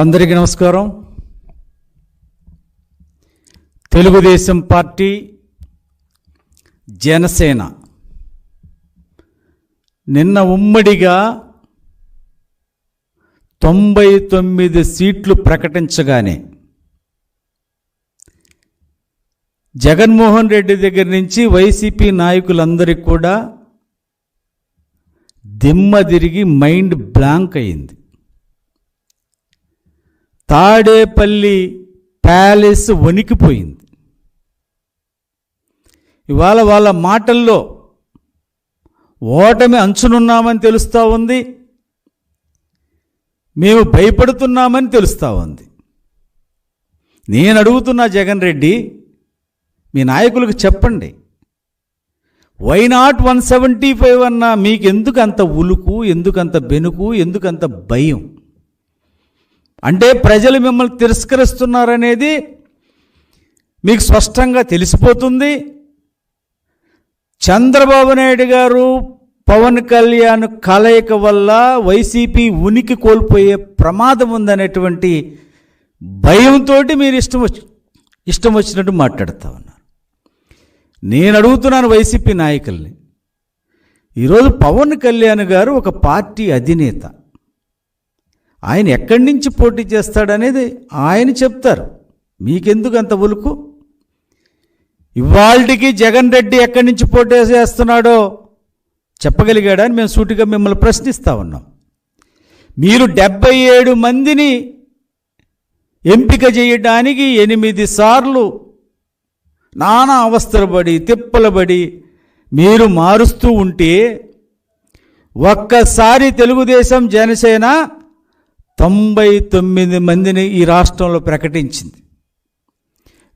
అందరికీ నమస్కారం. తెలుగుదేశం పార్టీ, జనసేన నిన్న ఉమ్మడిగా 99 సీట్లు ప్రకటించగానే జగన్మోహన్ రెడ్డి దగ్గర నుంచి వైసీపీ నాయకులందరికీ కూడా దిమ్మ తిరిగి మైండ్ బ్లాంక్ అయింది. తాడేపల్లి ప్యాలెస్ వణికిపోయింది. ఇవాళ వాళ్ళ మాటల్లో ఓటమి అంచునున్నామని తెలుస్తూ ఉంది, మేము భయపడుతున్నామని తెలుస్తూ ఉంది. నేను అడుగుతున్నా, జగన్ రెడ్డి మీ నాయకులకు చెప్పండి, వై నాట్ 175 అన్నా మీకెందుకు అంత ఉలుకు, ఎందుకంత బెనుకు, ఎందుకంత భయం? అంటే ప్రజలు మిమ్మల్ని తిరస్కరిస్తున్నారనేది మీకు స్పష్టంగా తెలిసిపోతుంది. చంద్రబాబు నాయుడు గారు, పవన్ కళ్యాణ్ కలయిక వల్ల వైసీపీ ఉనికి కోల్పోయే ప్రమాదం ఉందనేటువంటి భయంతో మీరు ఇష్టం వచ్చినట్టు మాట్లాడుతూ ఉన్నారు. నేను అడుగుతున్నాను వైసీపీ నాయకుల్ని, ఈరోజు పవన్ కళ్యాణ్ గారు ఒక పార్టీ అధినేత, ఆయన ఎక్కడి నుంచి పోటీ చేస్తాడనేది ఆయన చెప్తారు. మీకెందుకు అంత ఉలుకు? ఇవాళకి జగన్ రెడ్డి ఎక్కడి నుంచి పోటీ చేస్తున్నాడో చెప్పగలిగాడా అని మేము సూటిగా మిమ్మల్ని ప్రశ్నిస్తూ ఉన్నాం. మీరు 77 మందిని ఎంపిక చేయడానికి 8 సార్లు నానా అవస్థలు పడి, తిప్పలు పడి మీరు మారుస్తూ ఉంటే, ఒక్కసారి తెలుగుదేశం జనసేన 99 మందిని ఈ రాష్ట్రంలో ప్రకటించింది.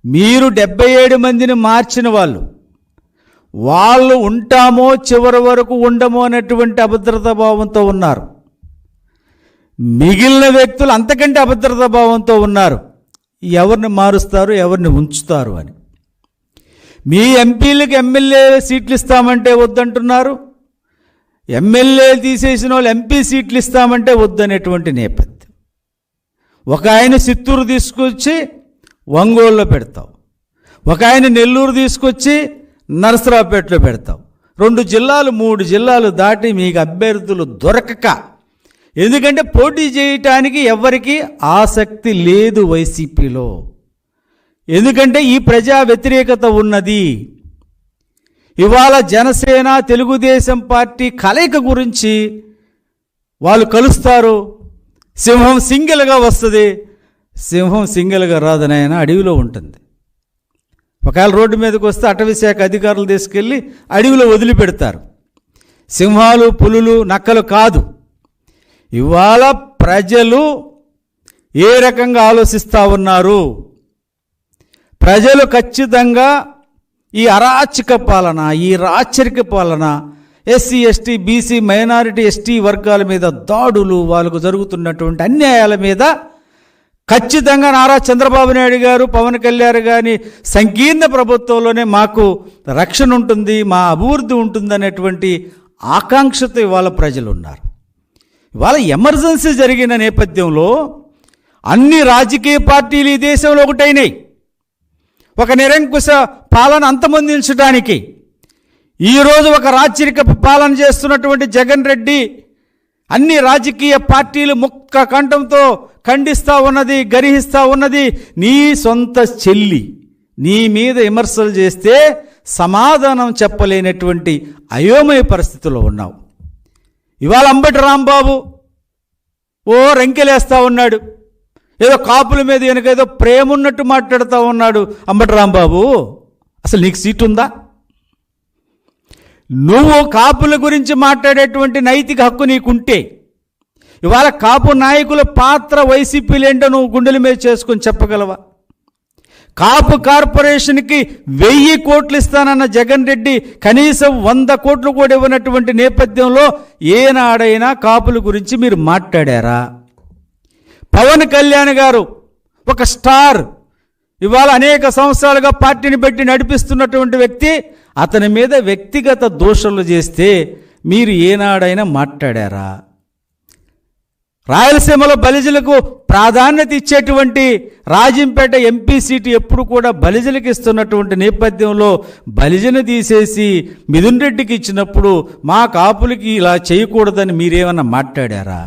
మీరు 77 మందిని మార్చిన వాళ్ళు ఉంటామో చివరి వరకు ఉండమో అనేటువంటి అభద్రతా భావంతో ఉన్నారు. మిగిలిన వ్యక్తులు అంతకంటే అభద్రతా భావంతో ఉన్నారు. ఎవరిని మారుస్తారు, ఎవరిని ఉంచుతారు అని. మీ ఎంపీలకు ఎమ్మెల్యే సీట్లు ఇస్తామంటే వద్దంటున్నారు, ఎమ్మెల్యే తీసేసిన వాళ్ళు ఎంపీ సీట్లు ఇస్తామంటే వద్దనేటువంటి నేపథ్యం. ఒక ఆయన చిత్తూరు తీసుకొచ్చి ఒంగోలులో పెడతావు, ఒక ఆయన నెల్లూరు తీసుకొచ్చి నరసరావుపేటలో పెడతావు. 2 జిల్లాలు 3 జిల్లాలు దాటి మీకు అభ్యర్థులు దొరకక, ఎందుకంటే పోటీ చేయటానికి ఎవరికి ఆసక్తి లేదు వైసీపీలో. ఎందుకంటే ఈ ప్రజా వ్యతిరేకత ఉన్నది. ఇవాళ జనసేన తెలుగుదేశం పార్టీ కలయిక గురించి వాళ్ళు కలుస్తారు, సింహం సింగిల్గా వస్తుంది. సింహం సింగిల్గా రాదని ఆయన అడవిలో ఉంటుంది. ఒకవేళ రోడ్డు మీదకి వస్తే అటవీ శాఖ అధికారులు తీసుకెళ్ళి అడవిలో వదిలిపెడతారు. సింహాలు, పులులు, నక్కలు కాదు. ఇవాళ ప్రజలు ఏ రకంగా ఆలోచిస్తూ ఉన్నారు? ప్రజలు ఖచ్చితంగా ఈ అరాచక పాలన, ఈ రాచరిక పాలన, SC ST BC minority ST వర్గాల మీద దాడులు, వాళ్ళకు జరుగుతున్నటువంటి అన్యాయాల మీద ఖచ్చితంగా నారా చంద్రబాబు నాయుడు గారు, పవన్ కళ్యాణ్ గారి సంకీర్ణ ప్రభుత్వంలోనే మాకు రక్షణ ఉంటుంది, మా అభివృద్ధి ఉంటుంది అనేటువంటి ఆకాంక్షతో ఇవాళ ప్రజలు ఉన్నారు. ఇవాళ ఎమర్జెన్సీ జరిగిన నేపథ్యంలో అన్ని రాజకీయ పార్టీలు ఈ దేశంలో ఒకటైనాయి. ఒక నిరంకుశ పాలన అంతమొందించడానికి ఈరోజు ఒక రాచరిక పాలన చేస్తున్నటువంటి జగన్ రెడ్డి అన్ని రాజకీయ పార్టీలు ముక్క కంఠంతో ఖండిస్తూ ఉన్నది, గరిహిస్తూ ఉన్నది. నీ సొంత చెల్లి నీ మీద విమర్శలు చేస్తే సమాధానం చెప్పలేనటువంటి అయోమయ పరిస్థితుల్లో ఉన్నావు. ఇవాళ అంబటి రాంబాబు రెంకెలేస్తూ ఉన్నాడు, ఏదో కాపుల మీద వెనకేదో ప్రేమ ఉన్నట్టు మాట్లాడుతూ ఉన్నాడు. అంబటి రాంబాబు, అసలు నీకు సీటు ఉందా? నువ్వు కాపుల గురించి మాట్లాడేటువంటి నైతిక హక్కు నీకుంటే ఇవాళ కాపు నాయకుల పాత్ర వైసీపీలు ఏంటో నువ్వు గుండెల మీద చేసుకొని చెప్పగలవా? కాపు కార్పొరేషన్కి 1000 కోట్లు ఇస్తానన్న జగన్ రెడ్డి కనీసం 100 కోట్లు కూడా ఇవ్వనటువంటి నేపథ్యంలో ఏనాడైనా కాపుల గురించి మీరు మాట్లాడారా? పవన్ కళ్యాణ్ గారు ఒక స్టార్, ఇవాళ అనేక సంవత్సరాలుగా పార్టీని పెట్టి నడిపిస్తున్నటువంటి వ్యక్తి, అతని మీద వ్యక్తిగత దోషాలు చేస్తే మీరు ఏనాడైనా మాట్లాడారా? రాయలసీమలో బలిజలకు ప్రాధాన్యత ఇచ్చేటువంటి రాజంపేట ఎంపీ సీటు ఎప్పుడు కూడా బలిజలకు ఇస్తున్నటువంటి నేపథ్యంలో బలిజను తీసేసి మిథున్ రెడ్డికి ఇచ్చినప్పుడు మా కాపులకి ఇలా చేయకూడదని మీరేమన్నా మాట్లాడారా?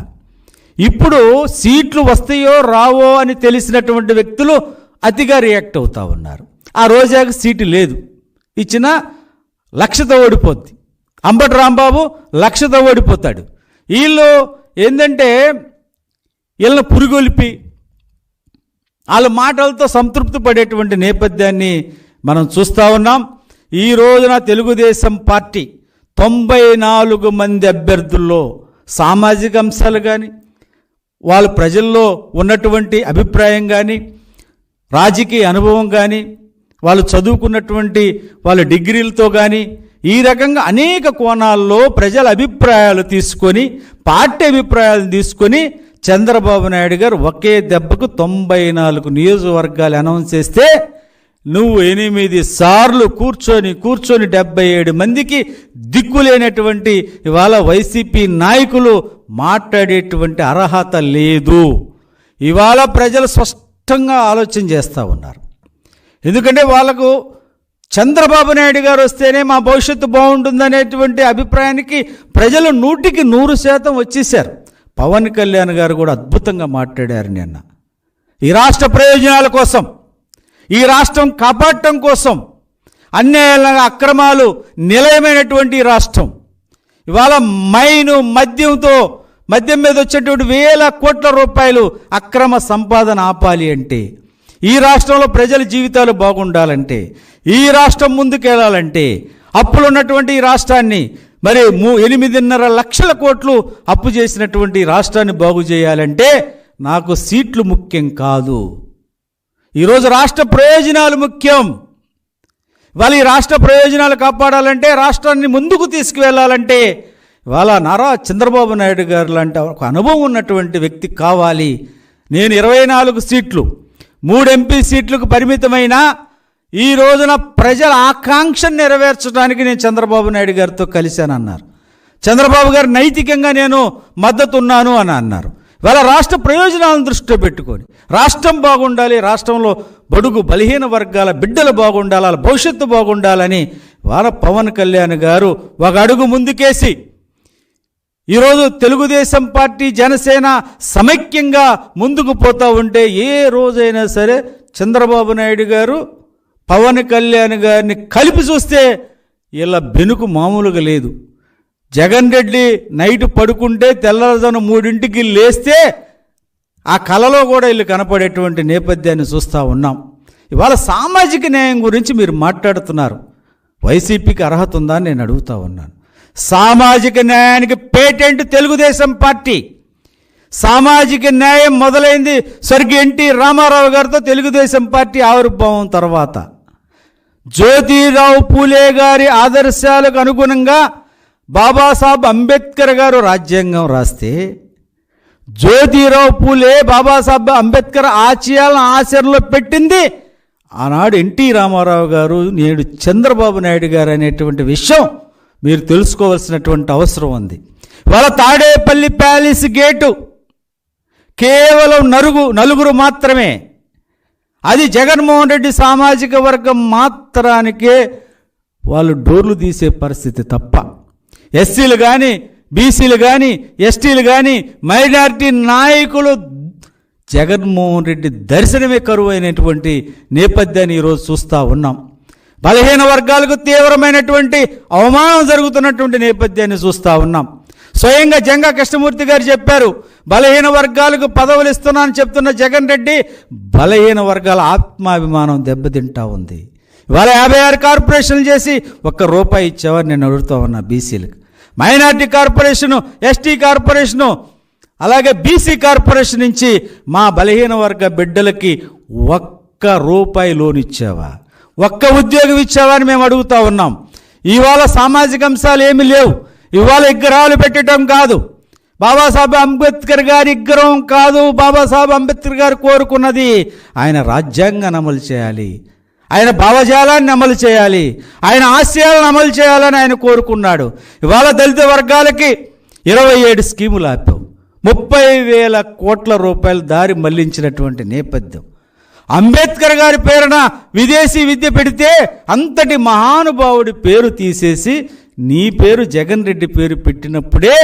ఇప్పుడు సీట్లు వస్తాయో రావో అని తెలిసినటువంటి వ్యక్తులు అతిగా రియాక్ట్ అవుతూ ఉన్నారు. ఆ రోజాకి సీటు లేదు, ఇచ్చినా 1,00,000తో ఓడిపోద్ది. అంబటి రాంబాబు 1,00,000తో ఓడిపోతాడు. వీళ్ళు ఏంటంటే వీళ్ళని పురుగొలిపి వాళ్ళ మాటలతో సంతృప్తి పడేటువంటి నేపథ్యాన్ని మనం చూస్తూ ఉన్నాం. ఈ రోజున తెలుగుదేశం పార్టీ 94 మంది అభ్యర్థుల్లో సామాజిక అంశాలు కానీ, వాళ్ళ ప్రజల్లో ఉన్నటువంటి అభిప్రాయం కానీ, రాజకీయ అనుభవం కానీ, వాళ్ళు చదువుకున్నటువంటి వాళ్ళ డిగ్రీలతో కానీ, ఈ రకంగా అనేక కోణాల్లో ప్రజల అభిప్రాయాలు తీసుకొని, పార్టీ అభిప్రాయాలు తీసుకొని చంద్రబాబు నాయుడు గారు ఒకే దెబ్బకు 94 నియోజకవర్గాలు అనౌన్స్ చేస్తే నువ్వు 8 సార్లు కూర్చొని 77 మందికి దిక్కులేనటువంటి ఇవాళ వైసీపీ నాయకులు మాట్లాడేటువంటి అర్హత లేదు. ఇవాళ ప్రజలు స్పష్టంగా ఆలోచన చేస్తూ ఉన్నారు. ఎందుకంటే వాళ్ళకు చంద్రబాబు నాయుడు గారు వస్తేనే మా భవిష్యత్తు బాగుంటుందనేటువంటి అభిప్రాయానికి ప్రజలు 100% వచ్చేసారు. పవన్ కళ్యాణ్ గారు కూడా అద్భుతంగా మాట్లాడారు నిన్న. ఈ రాష్ట్ర ప్రయోజనాల కోసం, ఈ రాష్ట్రం కాపాడటం కోసం, అన్యాయాల అక్రమాలు నిలయమైనటువంటి రాష్ట్రం ఇవాళ మద్యం మీద వచ్చేటువంటి వేల కోట్ల రూపాయలు అక్రమ సంపాదన ఆపాలి అంటే, ఈ రాష్ట్రంలో ప్రజల జీవితాలు బాగుండాలంటే, ఈ రాష్ట్రం ముందుకెళ్ళాలంటే, అప్పులు ఉన్నటువంటి ఈ రాష్ట్రాన్ని మరి 8.5 లక్షల కోట్లు అప్పు చేసినటువంటి రాష్ట్రాన్ని బాగు చేయాలంటే నాకు సీట్లు ముఖ్యం కాదు. ఈరోజు రాష్ట్ర ప్రయోజనాలు ముఖ్యం. ఇవాళ ఈ రాష్ట్ర ప్రయోజనాలు కాపాడాలంటే, రాష్ట్రాన్ని ముందుకు తీసుకువెళ్ళాలంటే ఇవాళ నారా చంద్రబాబు నాయుడు గారు లాంటి ఒక అనుభవం ఉన్నటువంటి వ్యక్తి కావాలి. నేను 24 సీట్లు 3 ఎంపీ సీట్లకు పరిమితమైన ఈ రోజున ప్రజల ఆకాంక్షను నెరవేర్చడానికి నేను చంద్రబాబు నాయుడు గారితో కలిశానన్నారు. చంద్రబాబు గారు నైతికంగా నేను మద్దతు ఉన్నాను అని అన్నారు. ఇవాళ రాష్ట్ర ప్రయోజనాలను దృష్టిలో పెట్టుకొని రాష్ట్రం బాగుండాలి, రాష్ట్రంలో బడుగు బలహీన వర్గాల బిడ్డలు బాగుండాలి, వాళ్ళ భవిష్యత్తు బాగుండాలని వాళ్ళ పవన్ కళ్యాణ్ గారు ఒక అడుగు ముందుకేసి ఈరోజు తెలుగుదేశం పార్టీ జనసేన సమైక్యంగా ముందుకు పోతూ ఉంటే ఏ రోజైనా సరే చంద్రబాబు నాయుడు గారు పవన్ కళ్యాణ్ గారిని కలిపి చూస్తే ఇలా బెనుకు మామూలుగా లేదు. జగన్ రెడ్డి నైట్ పడుకుంటే తెల్లవారుజామున 3ంటికి లేస్తే ఆ కలలో కూడా వీళ్ళు కనపడేటువంటి నేపథ్యాన్ని చూస్తూ ఉన్నాం. ఇవాళ సామాజిక న్యాయం గురించి మీరు మాట్లాడుతున్నారు. వైసీపీకి అర్హత ఉందా అని నేను అడుగుతూ ఉన్నాను. సామాజిక న్యాయానికి పేటెంట్ తెలుగుదేశం పార్టీ. సామాజిక న్యాయం మొదలైంది స్వర్గీయ ఎన్టీ రామారావు గారితో తెలుగుదేశం పార్టీ ఆవిర్భావం తర్వాత. జ్యోతిరావు పూలే గారి ఆదర్శాలకు అనుగుణంగా బాబాసాహెబ్ అంబేద్కర్ గారు రాజ్యాంగం రాస్తే, జ్యోతిరావు పూలే బాబాసాహెబ్ అంబేద్కర్ ఆశయాలను ఆచరణలో పెట్టింది ఆనాడు ఎన్టీ రామారావు గారు, నేడు చంద్రబాబు నాయుడు గారు అనేటువంటి విషయం మీరు తెలుసుకోవాల్సినటువంటి అవసరం ఉంది. వాళ్ళ తాడేపల్లి ప్యాలెస్ గేటు కేవలం నలుగురు మాత్రమే, అది జగన్మోహన్ రెడ్డి సామాజిక వర్గం మాత్రానికే వాళ్ళు డోర్లు తీసే పరిస్థితి తప్ప ఎస్సీలు కానీ, బీసీలు కానీ, ఎస్టీలు కానీ, మైనారిటీ నాయకులు జగన్మోహన్ రెడ్డి దర్శనమే కరువు అయినటువంటి నేపథ్యాన్ని ఈరోజు చూస్తూ ఉన్నాం. బలహీన వర్గాలకు తీవ్రమైనటువంటి అవమానం జరుగుతున్నటువంటి నేపథ్యాన్ని చూస్తూ ఉన్నాం. స్వయంగా జంగా కృష్ణమూర్తి గారు చెప్పారు, బలహీన వర్గాలకు పదవులు ఇస్తున్నానని చెప్తున్న జగన్ రెడ్డి బలహీన వర్గాల ఆత్మాభిమానం దెబ్బతింటా ఉంది. ఇవాళ 56 కార్పొరేషన్లు చేసి ₹1 ఇచ్చేవారు నేను అడుగుతూ ఉన్నా. బీసీలకు, మైనార్టీ కార్పొరేషను, ఎస్టీ కార్పొరేషను, అలాగే బీసీ కార్పొరేషన్ నుంచి మా బలహీన వర్గ బిడ్డలకి ₹1 లోన్ ఇచ్చావా? 1 ఉద్యోగం ఇచ్చావా అని మేము అడుగుతూ ఉన్నాం. ఇవాళ సామాజిక అంశాలు ఏమీ లేవు. ఇవాళ విగ్రహాలు పెట్టడం కాదు, బాబాసాహెబ్ అంబేద్కర్ గారి విగ్రహం కాదు. బాబాసాహెబ్ అంబేద్కర్ గారు కోరుకున్నది ఆయన రాజ్యాంగాన్ని అమలు చేయాలి, ఆయన భావజాలాన్ని అమలు చేయాలి, ఆయన ఆశయాలను అమలు చేయాలని ఆయన కోరుకున్నాడు. ఇవాళ దళిత వర్గాలకి 27 స్కీములు ఆపావు. 30,000 కోట్ల రూపాయలు దారి మళ్లించినటువంటి నేపథ్యం. అంబేద్కర్ గారి పేరున విదేశీ విద్య పెడితే అంతటి మహానుభావుడి పేరు తీసేసి నీ పేరు జగన్ రెడ్డి పేరు పెట్టినప్పుడే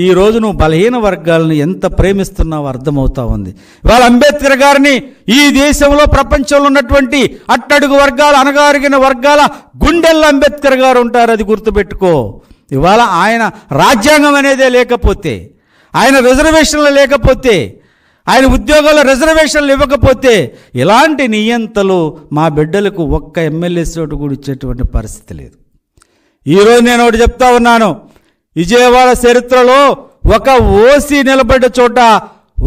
ఈరోజు నువ్వు బలహీన వర్గాలను ఎంత ప్రేమిస్తున్నావో అర్థమవుతా ఉంది. ఇవాళ అంబేద్కర్ గారిని ఈ దేశంలో ప్రపంచంలో ఉన్నటువంటి అట్టడుగు వర్గాల అణగారిన వర్గాల గుండెల్లో అంబేద్కర్ గారు ఉంటారు, అది గుర్తుపెట్టుకో. ఇవాళ ఆయన రాజ్యాంగం అనేదే లేకపోతే, ఆయన రిజర్వేషన్లు లేకపోతే, ఆయన ఉద్యోగాల్లో రిజర్వేషన్లు ఇవ్వకపోతే ఇలాంటి నియంతలు మా బిడ్డలకు ఒక్క ఎమ్మెల్యే సీటు కూడా ఇచ్చేటువంటి పరిస్థితి లేదు. ఈరోజు నేను ఒకటి చెప్తా ఉన్నాను, విజయవాడ చరిత్రలో ఒక ఓసీ నిలబడ్డ చోట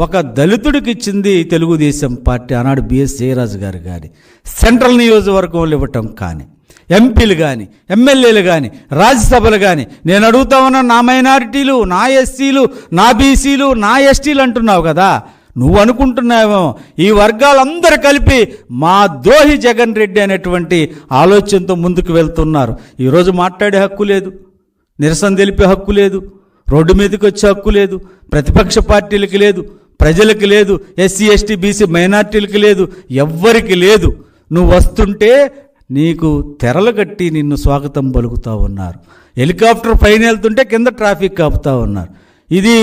ఒక దళితుడికి ఇచ్చింది తెలుగుదేశం పార్టీ. ఆనాడు బిఎస్ జయరాజు గారు కానీ సెంట్రల్ నియోజకవర్గంలో ఇవ్వటం కానీ, ఎంపీలు కానీ ఎమ్మెల్యేలు కానీ రాజ్యసభలు కానీ. నేను అడుగుతా ఉన్నా, నా మైనారిటీలు, నా ఎస్సీలు, నా బీసీలు, నా ఎస్టీలు అంటున్నావు కదా, నువ్వు అనుకుంటున్నావేమో ఈ వర్గాలందరూ కలిపి మా ద్రోహి జగన్ రెడ్డి అనేటువంటి ఆలోచనతో ముందుకు వెళ్తున్నారు. ఈరోజు మాట్లాడే హక్కు లేదు, నిరసన తెలిపే హక్కు లేదు, రోడ్డు మీదకి వచ్చే హక్కు లేదు, ప్రతిపక్ష పార్టీలకి లేదు, ప్రజలకు లేదు, ఎస్సీ ఎస్టీ బీసీ మైనార్టీలకి లేదు, ఎవ్వరికి లేదు. నువ్వు వస్తుంటే నీకు తెరలు కట్టి నిన్ను స్వాగతం పలుకుతూ ఉన్నారు. హెలికాప్టర్ పైన వెళ్తుంటే కింద ట్రాఫిక్ ఆపుతూ ఉన్నారు. ఇది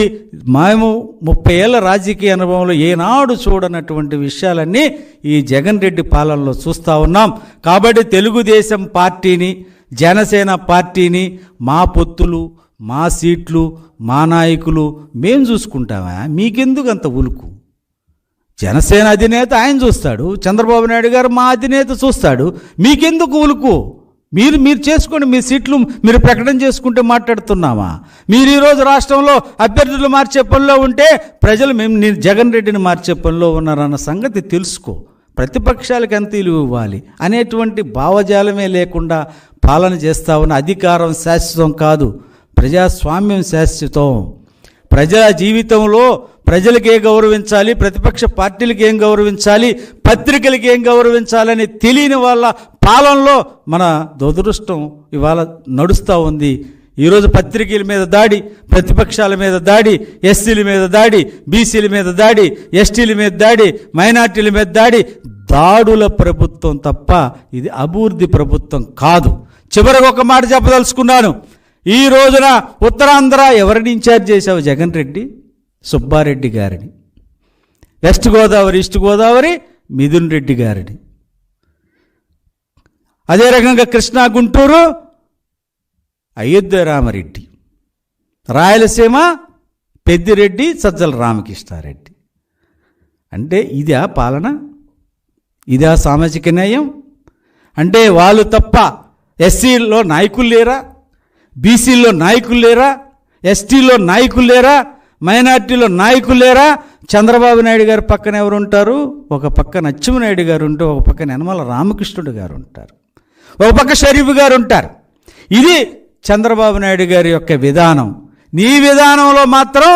మేము 30 ఏళ్ల రాజకీయ అనుభవంలో ఏనాడు చూడనటువంటి విషయాలన్నీ ఈ జగన్ రెడ్డి పాలనలో చూస్తూ ఉన్నాం. కాబట్టి తెలుగుదేశం పార్టీని, జనసేన పార్టీని మా పొత్తులు, మా సీట్లు, మా నాయకులు మేం చూసుకుంటామా? మీకెందుకు అంత ఉలుకు? జనసేన అధినేత ఆయన చూస్తాడు, చంద్రబాబు నాయుడు గారు మా అధినేత చూస్తాడు, మీకెందుకు ఉలుకు? మీరు చేసుకోండి, మీ సీట్లు మీరు ప్రకటన చేసుకుంటే మాట్లాడుతున్నామా? మీరు ఈరోజు రాష్ట్రంలో అభ్యర్థులు మార్చే పనిలో ఉంటే ప్రజలు మేము జగన్ రెడ్డిని మార్చే పనిలో ఉన్నారన్న సంగతి తెలుసుకో. ప్రతిపక్షాలకు ఎంత విలువ ఇవ్వాలి అనేటువంటి భావజాలమే లేకుండా పాలన చేస్తా ఉన్న అధికారం శాశ్వతం కాదు, ప్రజాస్వామ్యం శాశ్వతం. ప్రజా జీవితంలో ప్రజలకు ఏం గౌరవించాలి, ప్రతిపక్ష పార్టీలకు ఏం గౌరవించాలి, పత్రికలకు ఏం గౌరవించాలని తెలియని వాళ్ళ పాలనలో మన దురదృష్టం ఇవాళ నడుస్తూ ఉంది. ఈరోజు పత్రికల మీద దాడి, ప్రతిపక్షాల మీద దాడి, ఎస్సీల మీద దాడి, బీసీల మీద దాడి, ఎస్టీల మీద దాడి, మైనార్టీల మీద దాడి, దాడుల ప్రభుత్వం తప్ప ఇది అభివృద్ధి ప్రభుత్వం కాదు. చివరికి ఒక మాట చెప్పదలుచుకున్నాను. ఈ రోజున ఉత్తరాంధ్ర ఎవరిని ఇన్ఛార్జ్ చేశావు? జగన్ రెడ్డి, సుబ్బారెడ్డి గారిని. వెస్ట్ గోదావరి, ఈస్ట్ గోదావరి మిథున్ రెడ్డి గారిని. అదే రకంగా కృష్ణా, గుంటూరు అయోధ్య రామరెడ్డి. రాయలసీమ పెద్దిరెడ్డి, సజ్జల రామకృష్ణారెడ్డి. అంటే ఇదా పాలన? ఇదా సామాజిక న్యాయం? అంటే వాళ్ళు తప్ప ఎస్సీలో నాయకులు లేరా? బీసీల్లో నాయకులు లేరా? ఎస్టీలో నాయకులు లేరా? మైనార్టీలో నాయకులు లేరా? చంద్రబాబు నాయుడు గారు పక్కన ఎవరు ఉంటారు? ఒక పక్కన అచ్చెన్నాయుడు గారు ఉంటే, ఒక పక్కన యనమల రామకృష్ణుడు గారు ఉంటారు, ఒక పక్క షరీఫ్ గారు ఉంటారు. ఇది చంద్రబాబు నాయుడు గారి యొక్క విధానం. నీ విధానంలో మాత్రం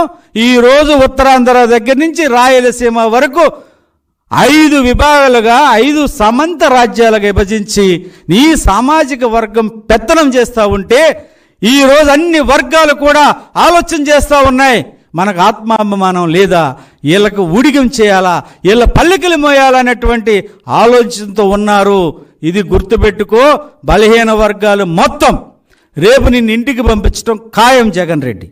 ఈరోజు ఉత్తరాంధ్ర దగ్గర నుంచి రాయలసీమ వరకు 5 విభాగాలుగా 5 సమంత రాజ్యాలుగా విభజించి నీ సామాజిక వర్గం పెత్తనం చేస్తూ ఉంటే ఈరోజు అన్ని వర్గాలు కూడా ఆలోచన చేస్తూ ఉన్నాయి. మనకు ఆత్మాభిమానం లేదా, వీళ్ళకు ఊడిగం చేయాలా, వీళ్ళ పల్లెకిలు మోయాలనేటువంటి ఆలోచనతో ఉన్నారు. ఇది గుర్తుపెట్టుకో. బలహీన వర్గాలు మొత్తం రేపు నిన్ను ఇంటికి పంపించడం ఖాయం జగన్ రెడ్డి.